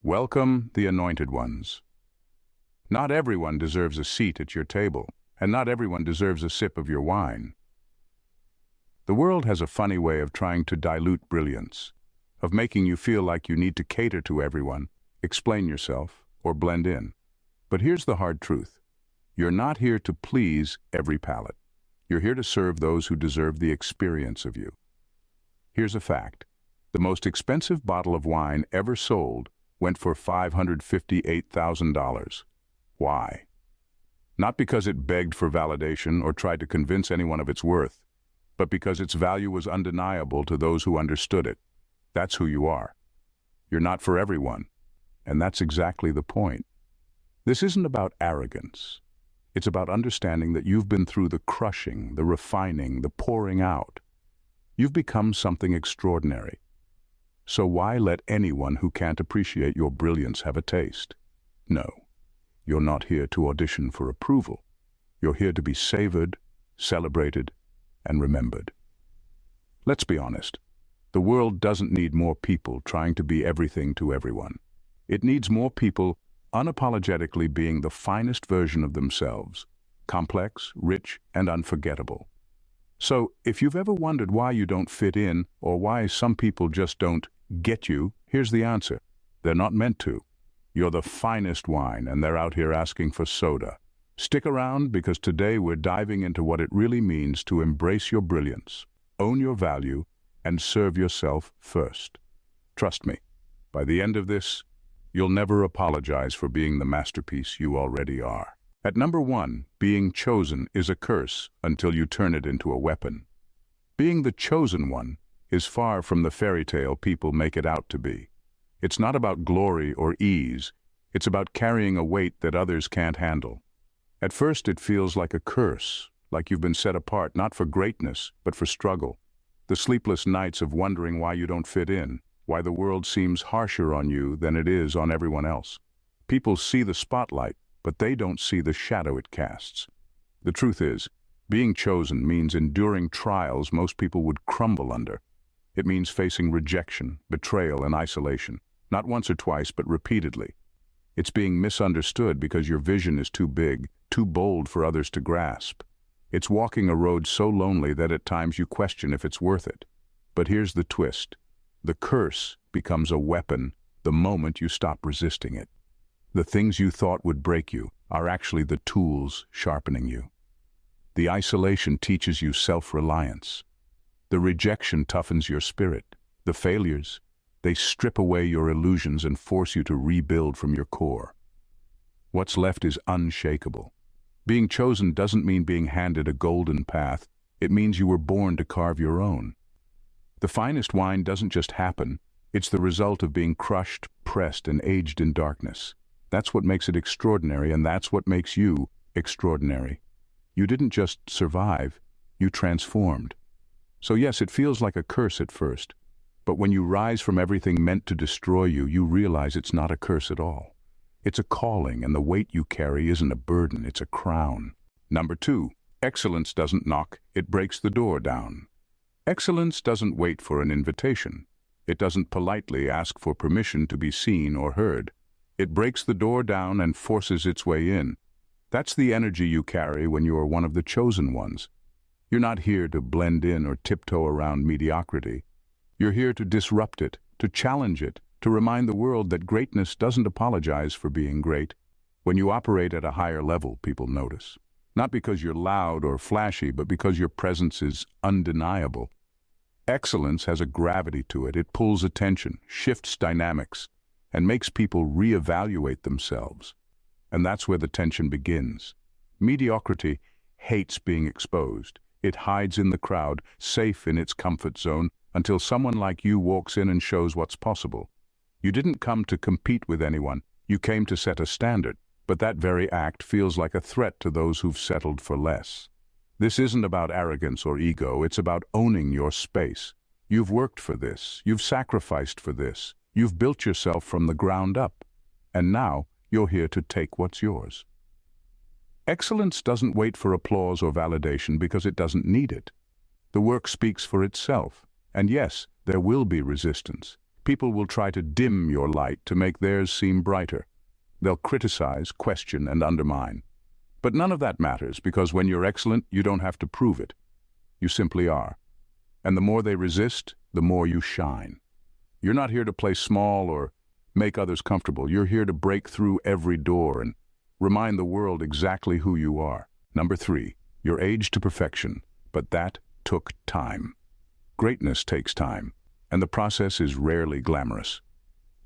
Welcome, the anointed ones. Not everyone deserves a seat at your table, and not everyone deserves a sip of your wine. The world has a funny way of trying to dilute brilliance, of making you feel like you need to cater to everyone, explain yourself, or blend in. But here's the hard truth. You're not here to please every palate. You're here to serve those who deserve the experience of you. Here's a fact. The most expensive bottle of wine ever sold went for $558,000. Why? Not because it begged for validation or tried to convince anyone of its worth, but because its value was undeniable to those who understood it. That's who you are. You're not for everyone, and that's exactly the point. This isn't about arrogance. It's about understanding that you've been through the crushing, the refining, the pouring out. You've become something extraordinary. So why let anyone who can't appreciate your brilliance have a taste? No, you're not here to audition for approval. You're here to be savored, celebrated, and remembered. Let's be honest. The world doesn't need more people trying to be everything to everyone. It needs more people unapologetically being the finest version of themselves, complex, rich, and unforgettable. So, if you've ever wondered why you don't fit in, or why some people just don't get you, here's the answer. They're not meant to. You're the finest wine, and they're out here asking for soda. Stick around, because today we're diving into what it really means to embrace your brilliance, own your value, and serve yourself first. Trust me, by the end of this, you'll never apologize for being the masterpiece you already are. At number 1, being chosen is a curse until you turn it into a weapon. Being the chosen one is far from the fairy tale people make it out to be. It's not about glory or ease. It's about carrying a weight that others can't handle. At first it feels like a curse, like you've been set apart not for greatness, but for struggle. The sleepless nights of wondering why you don't fit in, why the world seems harsher on you than it is on everyone else. People see the spotlight, but they don't see the shadow it casts. The truth is, being chosen means enduring trials most people would crumble under. It means facing rejection, betrayal, and isolation, not once or twice, but repeatedly. It's being misunderstood because your vision is too big, too bold for others to grasp. It's walking a road so lonely that at times you question if it's worth it. But here's the twist. The curse becomes a weapon the moment you stop resisting it. The things you thought would break you are actually the tools sharpening you. The isolation teaches you self-reliance. The rejection toughens your spirit. The failures, they strip away your illusions and force you to rebuild from your core. What's left is unshakable. Being chosen doesn't mean being handed a golden path. It means you were born to carve your own. The finest wine doesn't just happen. It's the result of being crushed, pressed, and aged in darkness. That's what makes it extraordinary, and that's what makes you extraordinary. You didn't just survive, you transformed. So yes, it feels like a curse at first, but when you rise from everything meant to destroy you, you realize it's not a curse at all. It's a calling, and the weight you carry isn't a burden, it's a crown. Number 2, excellence doesn't knock, it breaks the door down. Excellence doesn't wait for an invitation. It doesn't politely ask for permission to be seen or heard. It breaks the door down and forces its way in. That's the energy you carry when you are one of the chosen ones. You're not here to blend in or tiptoe around mediocrity. You're here to disrupt it, to challenge it, to remind the world that greatness doesn't apologize for being great. When you operate at a higher level, people notice. Not because you're loud or flashy, but because your presence is undeniable. Excellence has a gravity to it. It pulls attention, shifts dynamics, and makes people reevaluate themselves. And that's where the tension begins. Mediocrity hates being exposed. It hides in the crowd, safe in its comfort zone, until someone like you walks in and shows what's possible. You didn't come to compete with anyone. You came to set a standard. But that very act feels like a threat to those who've settled for less. This isn't about arrogance or ego. It's about owning your space. You've worked for this. You've sacrificed for this. You've built yourself from the ground up, and now you're here to take what's yours. Excellence doesn't wait for applause or validation because it doesn't need it. The work speaks for itself, and yes, there will be resistance. People will try to dim your light to make theirs seem brighter. They'll criticize, question, and undermine. But none of that matters, because when you're excellent, you don't have to prove it. You simply are. And the more they resist, the more you shine. You're not here to play small or make others comfortable. You're here to break through every door and remind the world exactly who you are. Number 3, you're aged to perfection, but that took time. Greatness takes time, and the process is rarely glamorous.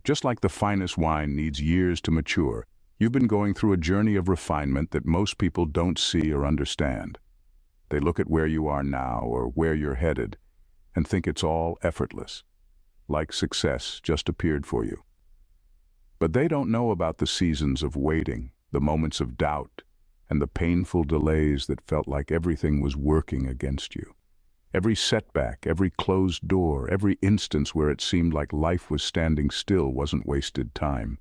Just like the finest wine needs years to mature, you've been going through a journey of refinement that most people don't see or understand. They look at where you are now or where you're headed and think it's all effortless, like success just appeared for you. But they don't know about the seasons of waiting, the moments of doubt, and the painful delays that felt like everything was working against you. Every setback, every closed door, every instance where it seemed like life was standing still wasn't wasted time.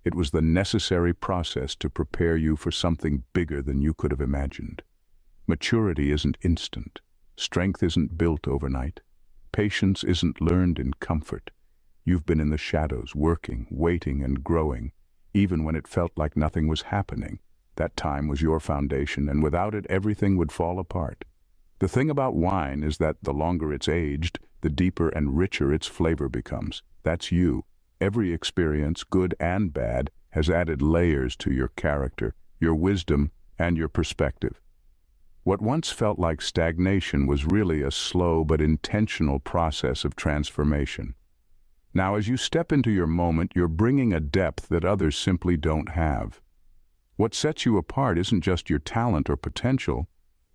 It was the necessary process to prepare you for something bigger than you could have imagined. Maturity isn't instant. Strength isn't built overnight. Patience isn't learned in comfort. You've been in the shadows, working, waiting, and growing, even when it felt like nothing was happening. That time was your foundation, and without it, everything would fall apart. The thing about wine is that the longer it's aged, the deeper and richer its flavor becomes. That's you. Every experience, good and bad, has added layers to your character, your wisdom, and your perspective. What once felt like stagnation was really a slow but intentional process of transformation. Now, as you step into your moment, you're bringing a depth that others simply don't have. What sets you apart isn't just your talent or potential.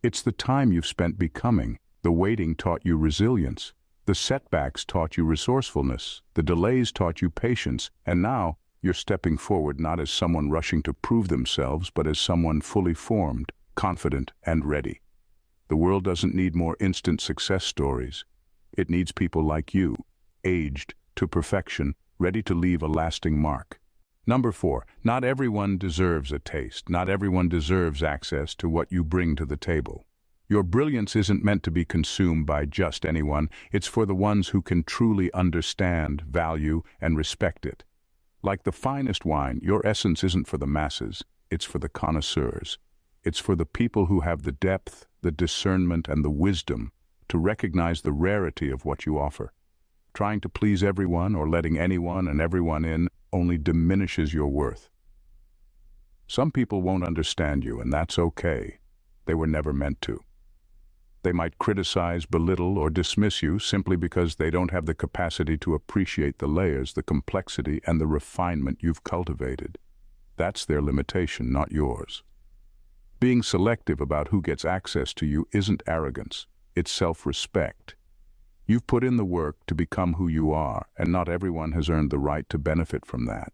It's the time you've spent becoming. The waiting taught you resilience. The setbacks taught you resourcefulness. The delays taught you patience. And now, you're stepping forward not as someone rushing to prove themselves, but as someone fully formed, confident, and ready. The world doesn't need more instant success stories. It needs people like you, aged to perfection, ready to leave a lasting mark. Number 4, not everyone deserves a taste. Not everyone deserves access to what you bring to the table. Your brilliance isn't meant to be consumed by just anyone. It's for the ones who can truly understand, value, and respect it. Like the finest wine, your essence isn't for the masses. It's for the connoisseurs. It's for the people who have the depth, the discernment, and the wisdom to recognize the rarity of what you offer. Trying to please everyone or letting anyone and everyone in only diminishes your worth. Some people won't understand you, and that's okay. They were never meant to. They might criticize, belittle, or dismiss you simply because they don't have the capacity to appreciate the layers, the complexity, and the refinement you've cultivated. That's their limitation, not yours. Being selective about who gets access to you isn't arrogance, it's self-respect. You've put in the work to become who you are, and not everyone has earned the right to benefit from that.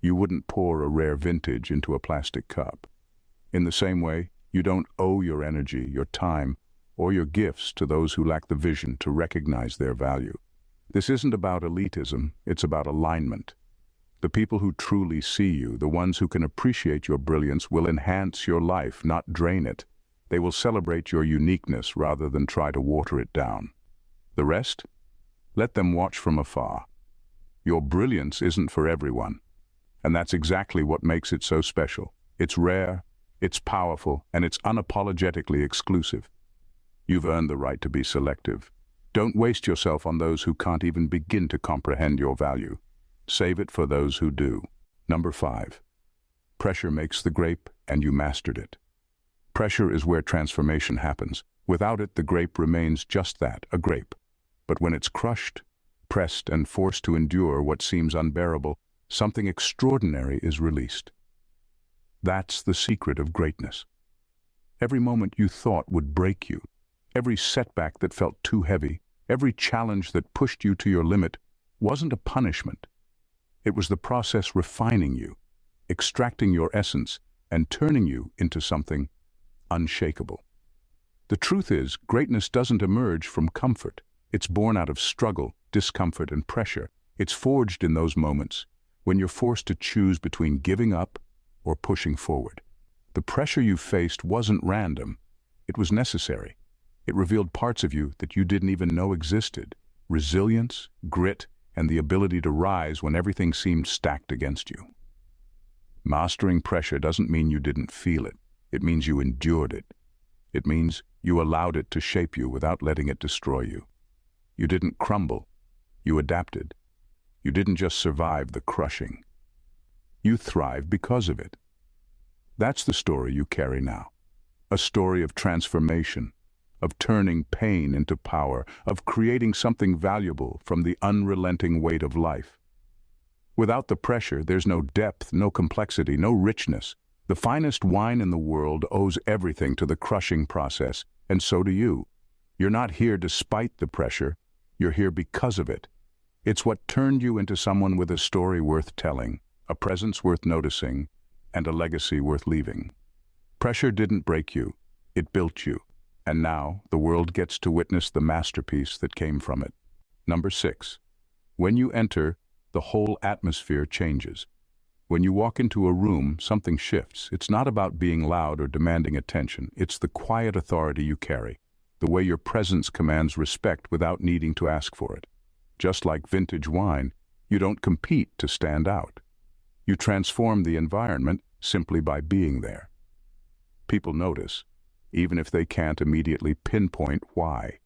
You wouldn't pour a rare vintage into a plastic cup. In the same way, you don't owe your energy, your time, or your gifts to those who lack the vision to recognize their value. This isn't about elitism, it's about alignment. The people who truly see you, the ones who can appreciate your brilliance, will enhance your life, not drain it. They will celebrate your uniqueness rather than try to water it down. The rest? Let them watch from afar. Your brilliance isn't for everyone, and that's exactly what makes it so special. It's rare, it's powerful, and it's unapologetically exclusive. You've earned the right to be selective. Don't waste yourself on those who can't even begin to comprehend your value. Save it for those who do. Number 5. Pressure makes the grape, and you mastered it. Pressure is where transformation happens. Without it, the grape remains just that, a grape. But when it's crushed, pressed, and forced to endure what seems unbearable, something extraordinary is released. That's the secret of greatness. Every moment you thought would break you, every setback that felt too heavy, every challenge that pushed you to your limit, wasn't a punishment. It was the process refining you, extracting your essence, and turning you into something unshakable. The truth is, greatness doesn't emerge from comfort. It's born out of struggle, discomfort, and pressure. It's forged in those moments when you're forced to choose between giving up or pushing forward. The pressure you faced wasn't random. It was necessary. It revealed parts of you that you didn't even know existed. Resilience, grit, and the ability to rise when everything seemed stacked against you. Mastering pressure doesn't mean you didn't feel it. It means you endured it. It means you allowed it to shape you without letting it destroy you. You didn't crumble. You adapted. You didn't just survive the crushing. You thrived because of it. That's the story you carry now. A story of transformation, of turning pain into power, of creating something valuable from the unrelenting weight of life. Without the pressure, there's no depth, no complexity, no richness. The finest wine in the world owes everything to the crushing process, and so do you. You're not here despite the pressure, you're here because of it. It's what turned you into someone with a story worth telling, a presence worth noticing, and a legacy worth leaving. Pressure didn't break you, it built you, and now the world gets to witness the masterpiece that came from it. Number 6. When you enter, the whole atmosphere changes. When you walk into a room, something shifts. It's not about being loud or demanding attention. It's the quiet authority you carry, the way your presence commands respect without needing to ask for it. Just like vintage wine, you don't compete to stand out. You transform the environment simply by being there. People notice, even if they can't immediately pinpoint why.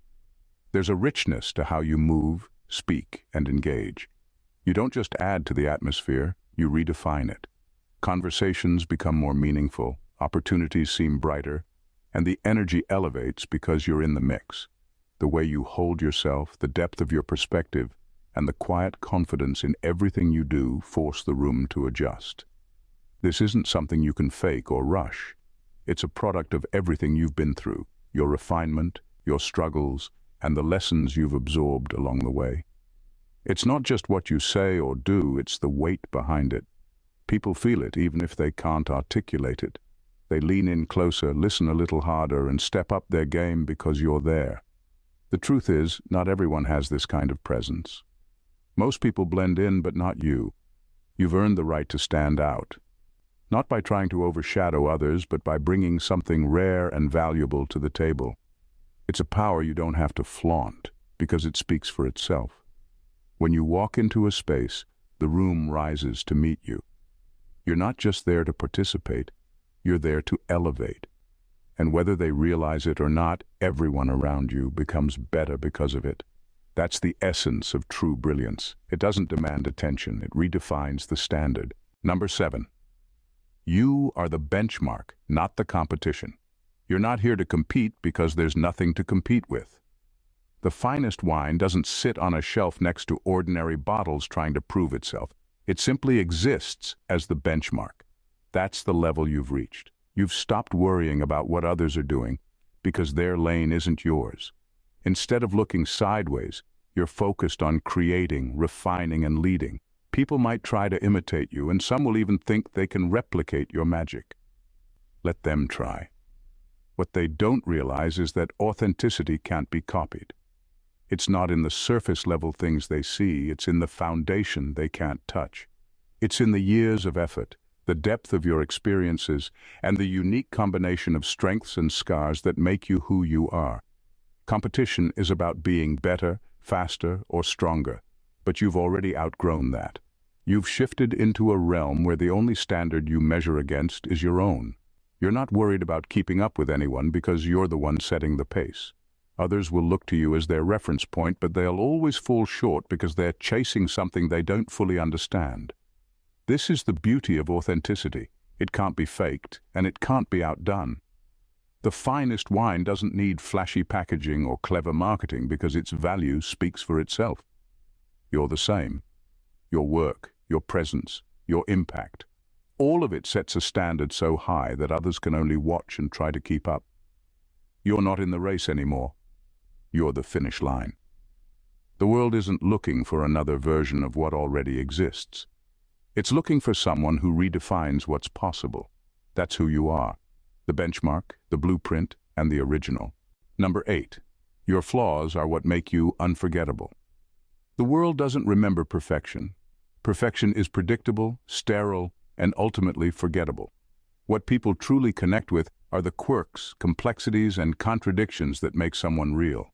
There's a richness to how you move, speak, and engage. You don't just add to the atmosphere, you redefine it. Conversations become more meaningful, opportunities seem brighter, and the energy elevates because you're in the mix. The way you hold yourself, the depth of your perspective, and the quiet confidence in everything you do force the room to adjust. This isn't something you can fake or rush. It's a product of everything you've been through, your refinement, your struggles, and the lessons you've absorbed along the way. It's not just what you say or do, it's the weight behind it. People feel it even if they can't articulate it. They lean in closer, listen a little harder, and step up their game because you're there. The truth is, not everyone has this kind of presence. Most people blend in, but not you. You've earned the right to stand out. Not by trying to overshadow others, but by bringing something rare and valuable to the table. It's a power you don't have to flaunt, because it speaks for itself. When you walk into a space, the room rises to meet you. You're not just there to participate, you're there to elevate. And whether they realize it or not, everyone around you becomes better because of it. That's the essence of true brilliance. It doesn't demand attention, it redefines the standard. Number 7. You are the benchmark, not the competition. You're not here to compete because there's nothing to compete with. The finest wine doesn't sit on a shelf next to ordinary bottles trying to prove itself. It simply exists as the benchmark. That's the level you've reached. You've stopped worrying about what others are doing because their lane isn't yours. Instead of looking sideways, you're focused on creating, refining, and leading. People might try to imitate you, and some will even think they can replicate your magic. Let them try. What they don't realize is that authenticity can't be copied. It's not in the surface-level things they see, it's in the foundation they can't touch. It's in the years of effort, the depth of your experiences, and the unique combination of strengths and scars that make you who you are. Competition is about being better, faster, or stronger, but you've already outgrown that. You've shifted into a realm where the only standard you measure against is your own. You're not worried about keeping up with anyone because you're the one setting the pace. Others will look to you as their reference point, but they'll always fall short because they're chasing something they don't fully understand. This is the beauty of authenticity. It can't be faked, and it can't be outdone. The finest wine doesn't need flashy packaging or clever marketing because its value speaks for itself. You're the same. Your work, your presence, your impact. All of it sets a standard so high that others can only watch and try to keep up. You're not in the race anymore. You're the finish line. The world isn't looking for another version of what already exists. It's looking for someone who redefines what's possible. That's who you are. The benchmark, the blueprint, and the original. Number 8. Your flaws are what make you unforgettable. The world doesn't remember perfection. Perfection is predictable, sterile, and ultimately forgettable. What people truly connect with are the quirks, complexities, and contradictions that make someone real.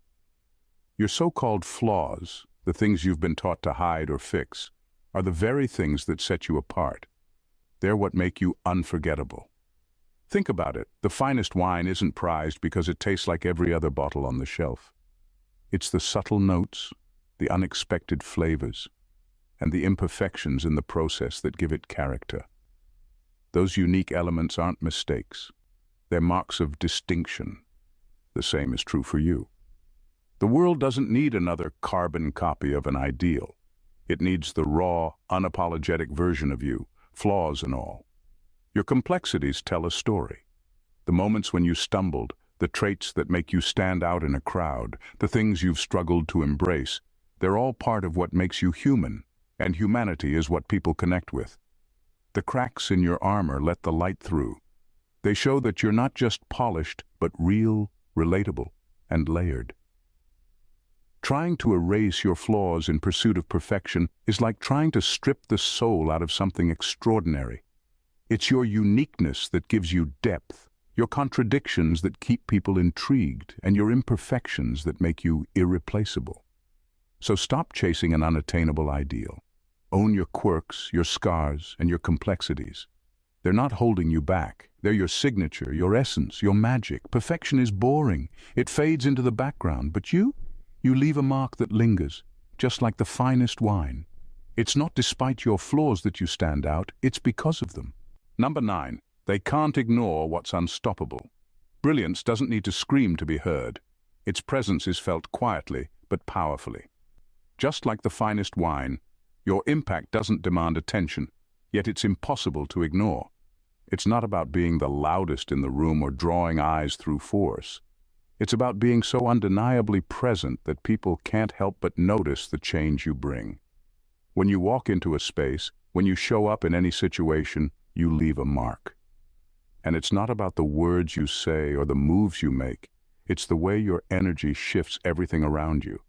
Your so-called flaws, the things you've been taught to hide or fix, are the very things that set you apart. They're what make you unforgettable. Think about it. The finest wine isn't prized because it tastes like every other bottle on the shelf. It's the subtle notes, the unexpected flavors, and the imperfections in the process that give it character. Those unique elements aren't mistakes. They're marks of distinction. The same is true for you. The world doesn't need another carbon copy of an ideal. It needs the raw, unapologetic version of you, flaws and all. Your complexities tell a story. The moments when you stumbled, the traits that make you stand out in a crowd, the things you've struggled to embrace, they're all part of what makes you human, and humanity is what people connect with. The cracks in your armor let the light through. They show that you're not just polished, but real, relatable, and layered. Trying to erase your flaws in pursuit of perfection is like trying to strip the soul out of something extraordinary. It's your uniqueness that gives you depth, your contradictions that keep people intrigued, and your imperfections that make you irreplaceable. So stop chasing an unattainable ideal. Own your quirks, your scars, and your complexities. They're not holding you back. They're your signature, your essence, your magic. Perfection is boring. It fades into the background, but you leave a mark that lingers, just like the finest wine. It's not despite your flaws that you stand out, it's because of them. Number 9, they can't ignore what's unstoppable. Brilliance doesn't need to scream to be heard. Its presence is felt quietly, but powerfully. Just like the finest wine, your impact doesn't demand attention, yet it's impossible to ignore. It's not about being the loudest in the room or drawing eyes through force. It's about being so undeniably present that people can't help but notice the change you bring. When you walk into a space, when you show up in any situation, you leave a mark. And it's not about the words you say or the moves you make. It's the way your energy shifts everything around you.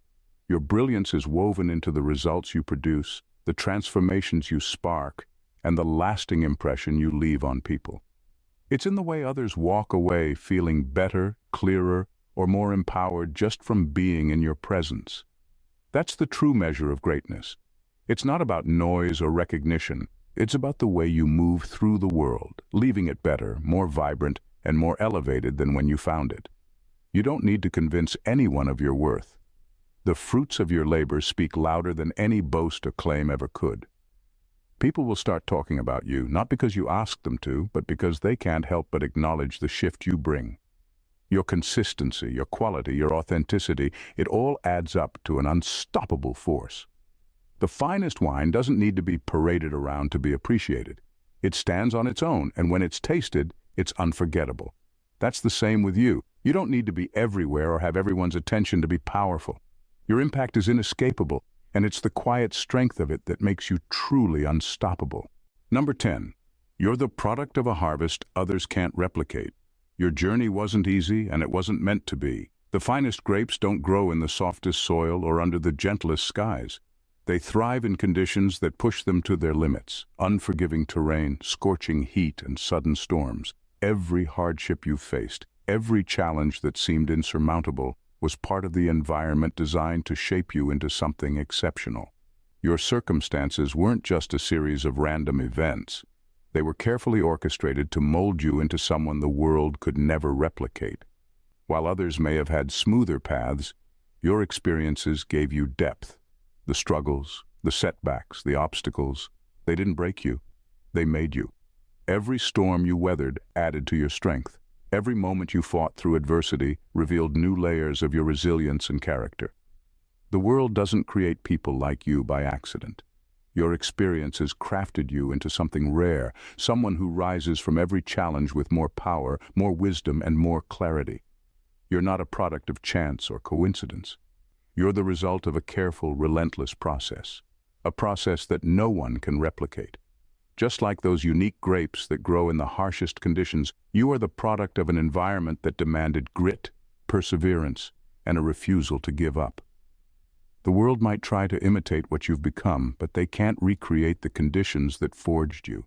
Your brilliance is woven into the results you produce, the transformations you spark, and the lasting impression you leave on people. It's in the way others walk away feeling better, clearer, or more empowered just from being in your presence. That's the true measure of greatness. It's not about noise or recognition. It's about the way you move through the world, leaving it better, more vibrant, and more elevated than when you found it. You don't need to convince anyone of your worth. The fruits of your labor speak louder than any boast or claim ever could. People will start talking about you, not because you asked them to, but because they can't help but acknowledge the shift you bring. Your consistency, your quality, your authenticity, it all adds up to an unstoppable force. The finest wine doesn't need to be paraded around to be appreciated. It stands on its own, and when it's tasted, it's unforgettable. That's the same with you. You don't need to be everywhere or have everyone's attention to be powerful. Your impact is inescapable, and it's the quiet strength of it that makes you truly unstoppable. Number 10, you're the product of a harvest others can't replicate. Your journey wasn't easy, and it wasn't meant to be. The finest grapes don't grow in the softest soil or under the gentlest skies. They thrive in conditions that push them to their limits. Unforgiving terrain, scorching heat, and sudden storms. Every hardship you faced, every challenge that seemed insurmountable, was part of the environment designed to shape you into something exceptional. Your circumstances weren't just a series of random events. They were carefully orchestrated to mold you into someone the world could never replicate. While others may have had smoother paths, your experiences gave you depth. The struggles, the setbacks, the obstacles, they didn't break you. They made you. Every storm you weathered added to your strength. Every moment you fought through adversity revealed new layers of your resilience and character. The world doesn't create people like you by accident. Your experiences crafted you into something rare, someone who rises from every challenge with more power, more wisdom, and more clarity. You're not a product of chance or coincidence. You're the result of a careful, relentless process, a process that no one can replicate. Just like those unique grapes that grow in the harshest conditions, you are the product of an environment that demanded grit, perseverance, and a refusal to give up. The world might try to imitate what you've become, but they can't recreate the conditions that forged you.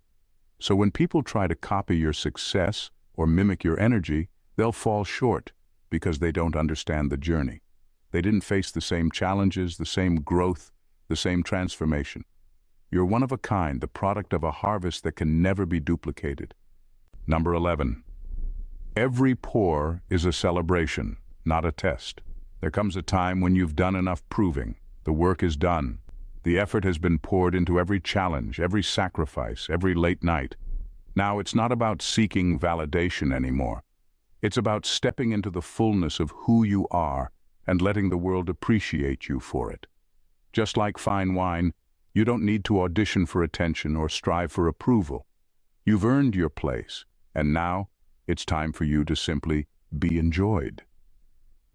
So when people try to copy your success or mimic your energy, they'll fall short because they don't understand the journey. They didn't face the same challenges, the same growth, the same transformation. You're one of a kind, the product of a harvest that can never be duplicated. Number 11. Every pour is a celebration, not a test. There comes a time when you've done enough proving. The work is done. The effort has been poured into every challenge, every sacrifice, every late night. Now it's not about seeking validation anymore. It's about stepping into the fullness of who you are and letting the world appreciate you for it. Just like fine wine, you don't need to audition for attention or strive for approval. You've earned your place, and now it's time for you to simply be enjoyed.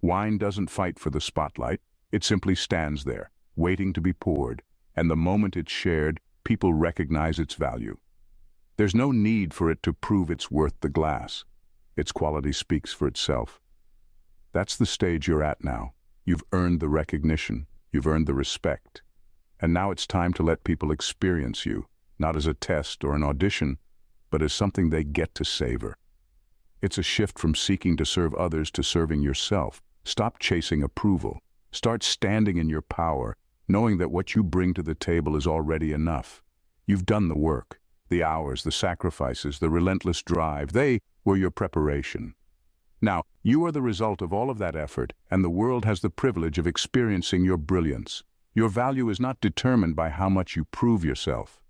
Wine doesn't fight for the spotlight. It simply stands there, waiting to be poured, and the moment it's shared, people recognize its value. There's no need for it to prove it's worth the glass. Its quality speaks for itself. That's the stage you're at now. You've earned the recognition, you've earned the respect, and now it's time to let people experience you, not as a test or an audition, but as something they get to savor. It's a shift from seeking to serve others to serving yourself. Stop chasing approval. Start standing in your power, knowing that what you bring to the table is already enough. You've done the work, the hours, the sacrifices, the relentless drive. They were your preparation. Now, you are the result of all of that effort, and the world has the privilege of experiencing your brilliance. Your value is not determined by how much you prove yourself.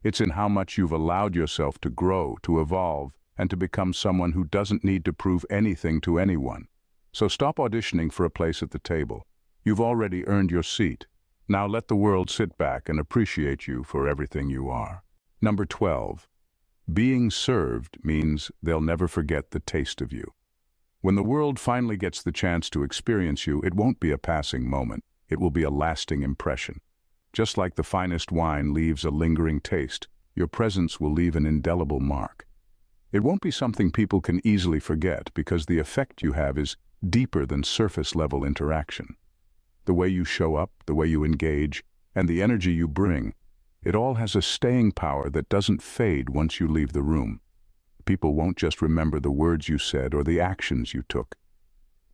It's in how much you've allowed yourself to grow, to evolve, and to become someone who doesn't need to prove anything to anyone. So stop auditioning for a place at the table. You've already earned your seat. Now let the world sit back and appreciate you for everything you are. Number 12. Being served means they'll never forget the taste of you. When the world finally gets the chance to experience you, it won't be a passing moment. It will be a lasting impression. Just like the finest wine leaves a lingering taste, your presence will leave an indelible mark. It won't be something people can easily forget because the effect you have is deeper than surface-level interaction. The way you show up, the way you engage, and the energy you bring, it all has a staying power that doesn't fade once you leave the room. People won't just remember the words you said or the actions you took.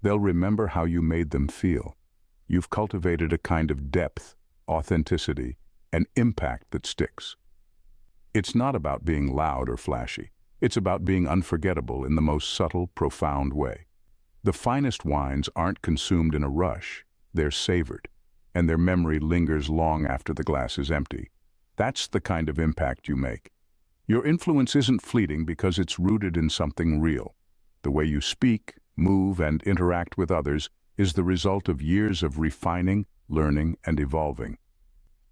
They'll remember how you made them feel. You've cultivated a kind of depth, authenticity, and impact that sticks. It's not about being loud or flashy. It's about being unforgettable in the most subtle, profound way. The finest wines aren't consumed in a rush. They're savored, and their memory lingers long after the glass is empty. That's the kind of impact you make. Your influence isn't fleeting because it's rooted in something real. The way you speak, move, and interact with others is the result of years of refining, learning, and evolving.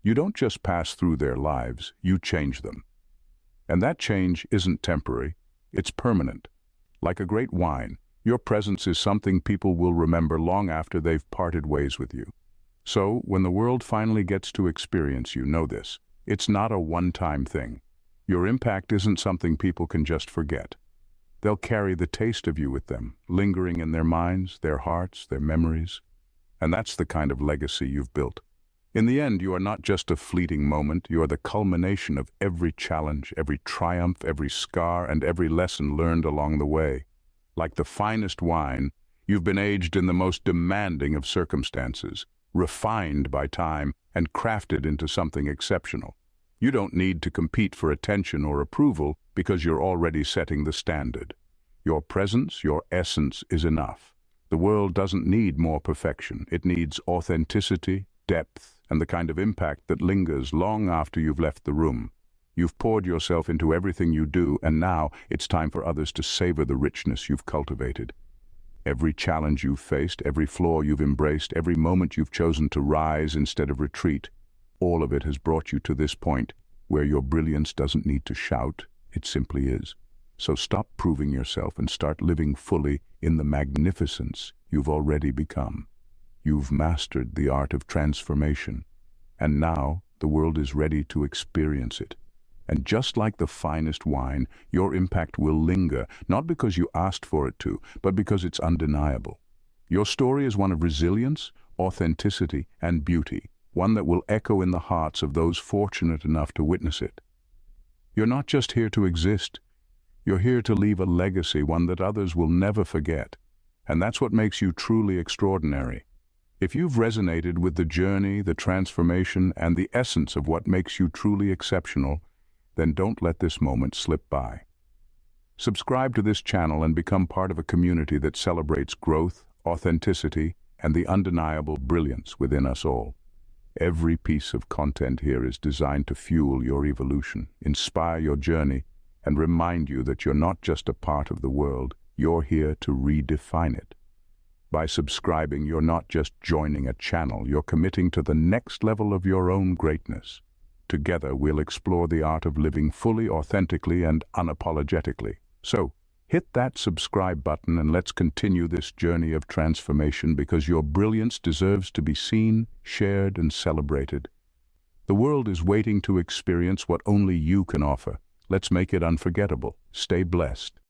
You don't just pass through their lives, you change them. And that change isn't temporary, it's permanent. Like a great wine, your presence is something people will remember long after they've parted ways with you. So, when the world finally gets to experience you, know this: it's not a one-time thing. Your impact isn't something people can just forget. They'll carry the taste of you with them, lingering in their minds, their hearts, their memories. And that's the kind of legacy you've built. In the end, you are not just a fleeting moment, you are the culmination of every challenge, every triumph, every scar, and every lesson learned along the way. Like the finest wine, you've been aged in the most demanding of circumstances, refined by time, and crafted into something exceptional. You don't need to compete for attention or approval because you're already setting the standard. Your presence, your essence is enough. The world doesn't need more perfection. It needs authenticity, depth, and the kind of impact that lingers long after you've left the room. You've poured yourself into everything you do, and now it's time for others to savor the richness you've cultivated. Every challenge you've faced, every flaw you've embraced, every moment you've chosen to rise instead of retreat, all of it has brought you to this point where your brilliance doesn't need to shout, it simply is. So stop proving yourself and start living fully in the magnificence you've already become. You've mastered the art of transformation, and now the world is ready to experience it. And just like the finest wine, your impact will linger, not because you asked for it to, but because it's undeniable. Your story is one of resilience, authenticity, and beauty, one that will echo in the hearts of those fortunate enough to witness it. You're not just here to exist, you're here to leave a legacy, one that others will never forget. And that's what makes you truly extraordinary. If you've resonated with the journey, the transformation, and the essence of what makes you truly exceptional, then don't let this moment slip by. Subscribe to this channel and become part of a community that celebrates growth, authenticity, and the undeniable brilliance within us all. Every piece of content here is designed to fuel your evolution, inspire your journey, and remind you that you're not just a part of the world, you're here to redefine it. By subscribing, you're not just joining a channel, you're committing to the next level of your own greatness. Together, we'll explore the art of living fully, authentically, and unapologetically. So, hit that subscribe button and let's continue this journey of transformation, because your brilliance deserves to be seen, shared, and celebrated. The world is waiting to experience what only you can offer. Let's make it unforgettable. Stay blessed.